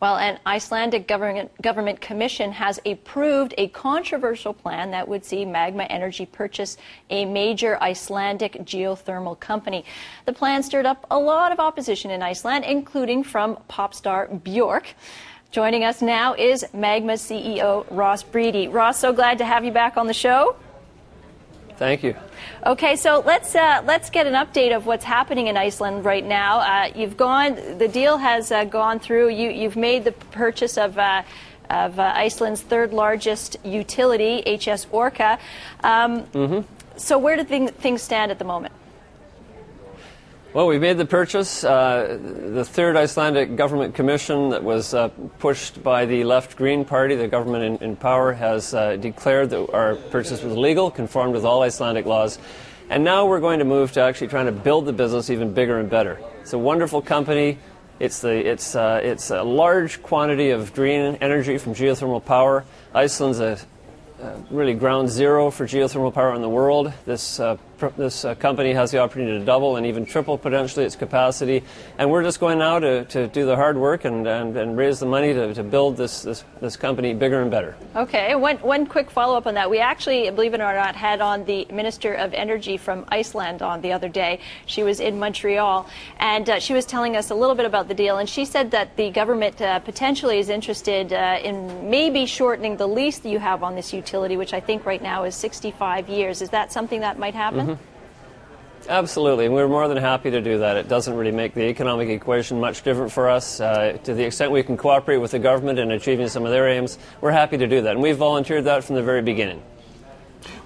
Well, an Icelandic government commission has approved a controversial plan that would see Magma Energy purchase a major Icelandic geothermal company. The plan stirred up a lot of opposition in Iceland, including from pop star Björk. Joining us now is Magma's CEO, Ross Breedy. Ross, so glad to have you back on the show. Thank you. Okay, so let's get an update of what's happening in Iceland right now. The deal has gone through. You've made the purchase of Iceland's third largest utility, HS Orka. So where do things stand at the moment? Well, we made the purchase. The third Icelandic government commission that was pushed by the Left Green Party, the government in power, has declared that our purchase was legal, conformed with all Icelandic laws. And now we're going to move to actually trying to build the business even bigger and better. It's a wonderful company. It's a large quantity of green energy from geothermal power. Iceland's really ground zero for geothermal power in the world. This company has the opportunity to double and even triple potentially its capacity, and we're just going now to do the hard work and raise the money to build this company bigger and better. Okay, one quick follow-up on that. We actually, believe it or not, had on the Minister of Energy from Iceland on the other day. She was in Montreal, and she was telling us a little bit about the deal, and she said that the government potentially is interested in maybe shortening the lease that you have on this utility, which I think right now is 65 years. Is that something that might happen? Absolutely, and we're more than happy to do that. It doesn't really make the economic equation much different for us. To the extent we can cooperate with the government in achieving some of their aims, we're happy to do that, and we've volunteered that from the very beginning.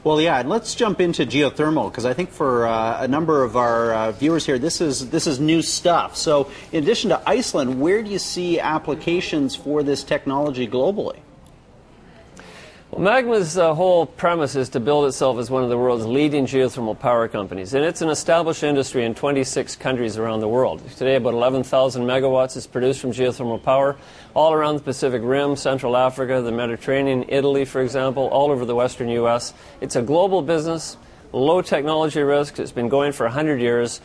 Well, yeah, and let's jump into geothermal, because I think for a number of our viewers here, this is new stuff. So in addition to Iceland, where do you see applications for this technology globally? Well, Magma's whole premise is to build itself as one of the world's leading geothermal power companies, and it's an established industry in 26 countries around the world. Today, about 11,000 megawatts is produced from geothermal power all around the Pacific Rim, Central Africa, the Mediterranean, Italy, for example, all over the western U.S. It's a global business, low technology risk. It's been going for 100 years.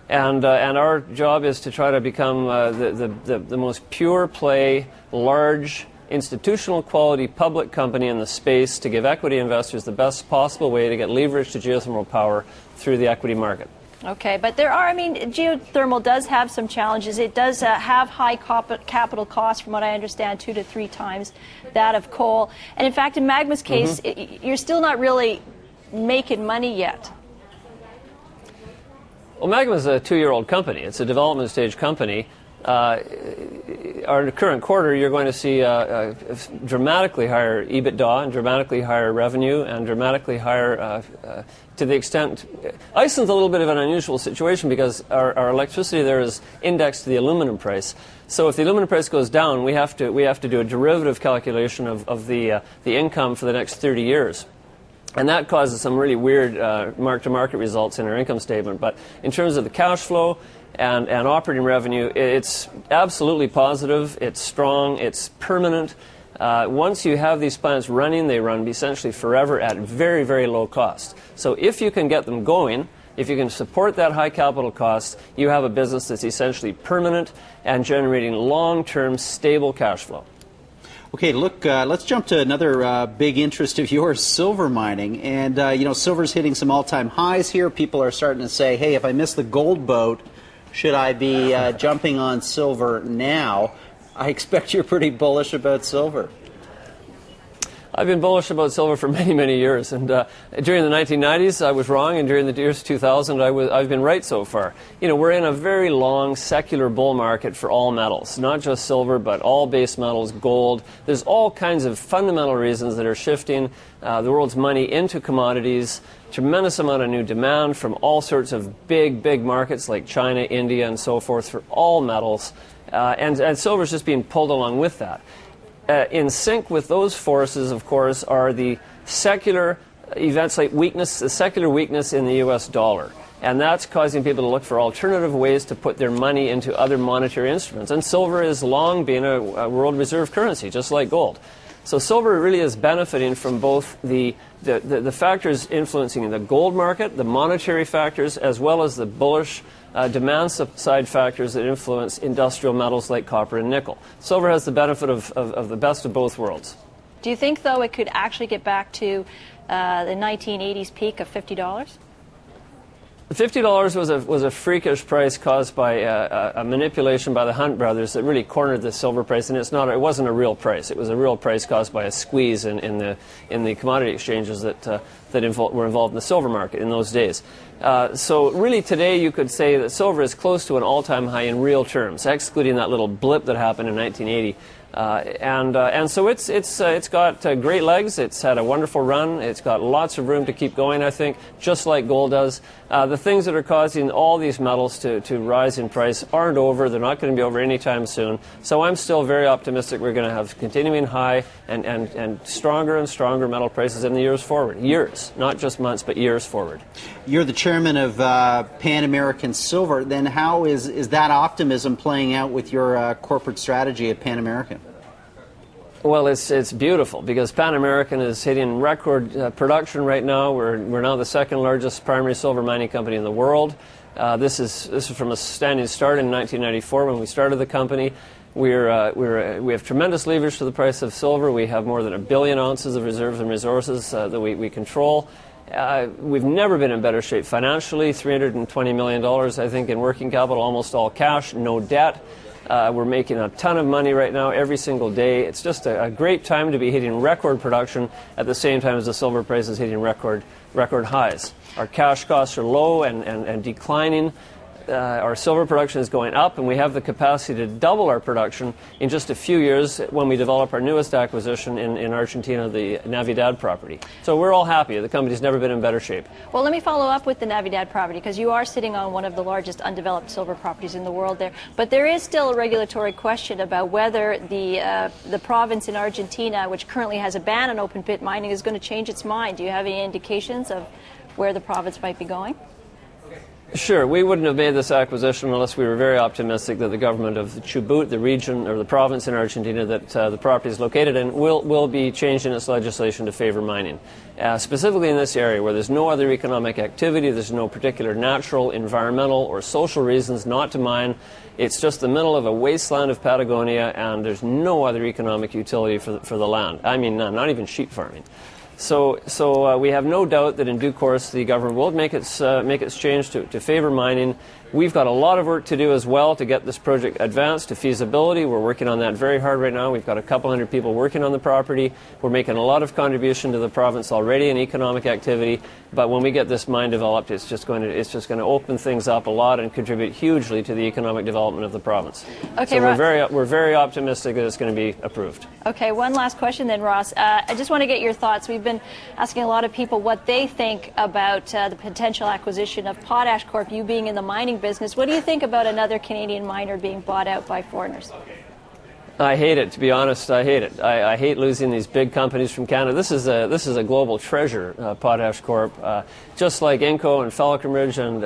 And our job is to try to become the most pure play, large, institutional quality public company in the space to give equity investors the best possible way to get leverage to geothermal power through the equity market. Okay, but geothermal does have some challenges. It does have high capital costs, from what I understand, 2 to 3 times that of coal. And in fact, in Magma's case, you're still not really making money yet. Well, Magma is a 2-year-old company. It's a development stage company. Our current quarter, you're going to see a dramatically higher EBITDA and dramatically higher revenue and dramatically higher, to the extent... Iceland's a little bit of an unusual situation because our electricity there is indexed to the aluminum price. So if the aluminum price goes down, we have to do a derivative calculation of the income for the next 30 years. And that causes some really weird mark-to-market results in our income statement. But in terms of the cash flow and operating revenue, it's absolutely positive, it's strong, it's permanent. Once you have these plants running, they run essentially forever at very, very low cost. So if you can get them going, if you can support that high capital cost, you have a business that's essentially permanent and generating long-term stable cash flow. Okay, look, let's jump to another big interest of yours, silver mining. And, silver's hitting some all-time highs here. People are starting to say, hey, if I miss the gold boat, should I be jumping on silver now? I expect you're pretty bullish about silver. I've been bullish about silver for many, many years, and during the 1990s I was wrong, and during the years 2000 I've been right so far. We're in a very long secular bull market for all metals, not just silver, but all base metals, gold. There's all kinds of fundamental reasons that are shifting the world's money into commodities. Tremendous amount of new demand from all sorts of big markets like China, India, and so forth for all metals, and silver's just being pulled along with that. In sync with those forces, of course, are the secular events like the secular weakness in the U.S. dollar. And that's causing people to look for alternative ways to put their money into other monetary instruments. And silver has long been a world reserve currency, just like gold. So silver really is benefiting from both the factors influencing the gold market, the monetary factors, as well as the bullish demand side factors that influence industrial metals like copper and nickel. Silver has the benefit of the best of both worlds. Do you think, though, it could actually get back to the 1980s peak of $50? $50 was a freakish price caused by a manipulation by the Hunt brothers that really cornered the silver price, and it wasn't a real price. It was a real price caused by a squeeze in the commodity exchanges that were involved in the silver market in those days. So really today you could say that silver is close to an all-time high in real terms, excluding that little blip that happened in 1980. And so it's got great legs. It's had a wonderful run. It's got lots of room to keep going, I think, just like gold does. The things that are causing all these metals to rise in price aren't over. They're not going to be over anytime soon. So I'm still very optimistic we're going to have continuing high and stronger and stronger metal prices in the years forward. Years, not just months, but years forward. You're the chairman of Pan American Silver. Then how is that optimism playing out with your corporate strategy at Pan American? Well, it's beautiful because Pan American is hitting record production right now. We're now the second largest primary silver mining company in the world. This is from a standing start in 1994 when we started the company. We have tremendous leverage to the price of silver. We have more than 1 billion ounces of reserves and resources that we control. We've never been in better shape financially. $320 million, I think, in working capital, almost all cash, no debt. We're making a ton of money right now every single day. It's just a great time to be hitting record production at the same time as the silver price is hitting record highs. Our cash costs are low and declining. Our silver production is going up, and we have the capacity to double our production in just a few years when we develop our newest acquisition in Argentina, the Navidad property. So we're all happy. The company's never been in better shape. Well, let me follow up with the Navidad property, because you are sitting on one of the largest undeveloped silver properties in the world there. But there is still a regulatory question about whether the province in Argentina, which currently has a ban on open pit mining, is going to change its mind. Do you have any indications of where the province might be going? Sure. We wouldn't have made this acquisition unless we were very optimistic that the government of Chubut, the region or the province in Argentina that the property is located in, will be changing its legislation to favor mining. Specifically in this area where there's no other economic activity, there's no particular natural, environmental, or social reasons not to mine. It's just the middle of a wasteland of Patagonia, and there's no other economic utility for the land. I mean, none, not even sheep farming. So we have no doubt that in due course the government will make its change to favor mining. We've got a lot of work to do as well to get this project advanced to feasibility. We're working on that very hard right now. We've got a couple hundred people working on the property. We're making a lot of contribution to the province already in economic activity. But when we get this mine developed, it's just going to open things up a lot and contribute hugely to the economic development of the province. Okay, so Ross, we're very optimistic that it's going to be approved. Okay, one last question then, Ross. I just want to get your thoughts. We've been asking a lot of people what they think about the potential acquisition of Potash Corp. You being in the mining business, what do you think about another Canadian miner being bought out by foreigners? I hate it, to be honest. I hate it. I hate losing these big companies from Canada. This is a global treasure, Potash Corp. Just like Inco and Falconbridge and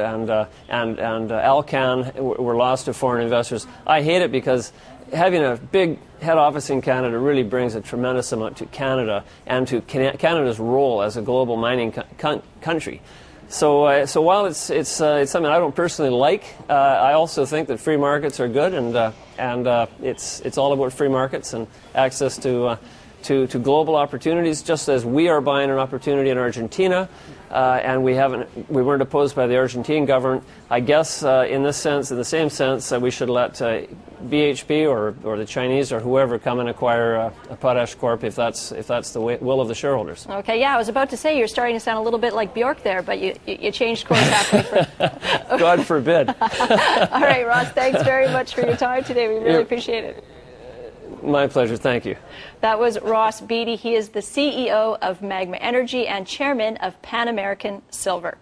Alcan were lost to foreign investors. I hate it because having a big head office in Canada really brings a tremendous amount to Canada and to Canada's role as a global mining country. So while it's something I don't personally like, I also think that free markets are good, and it's all about free markets and access to global opportunities. Just as we are buying an opportunity in Argentina, and we weren't opposed by the Argentine government. I guess in the same sense, we should let BHP or the Chinese or whoever come and acquire a Potash Corp if that's the will of the shareholders. Okay, yeah, I was about to say you're starting to sound a little bit like Bjork there, but you changed course halfway through. God forbid. All right, Ross, thanks very much for your time today. We really appreciate it. My pleasure. Thank you. That was Ross Beaty. He is the CEO of Magma Energy and chairman of Pan American Silver.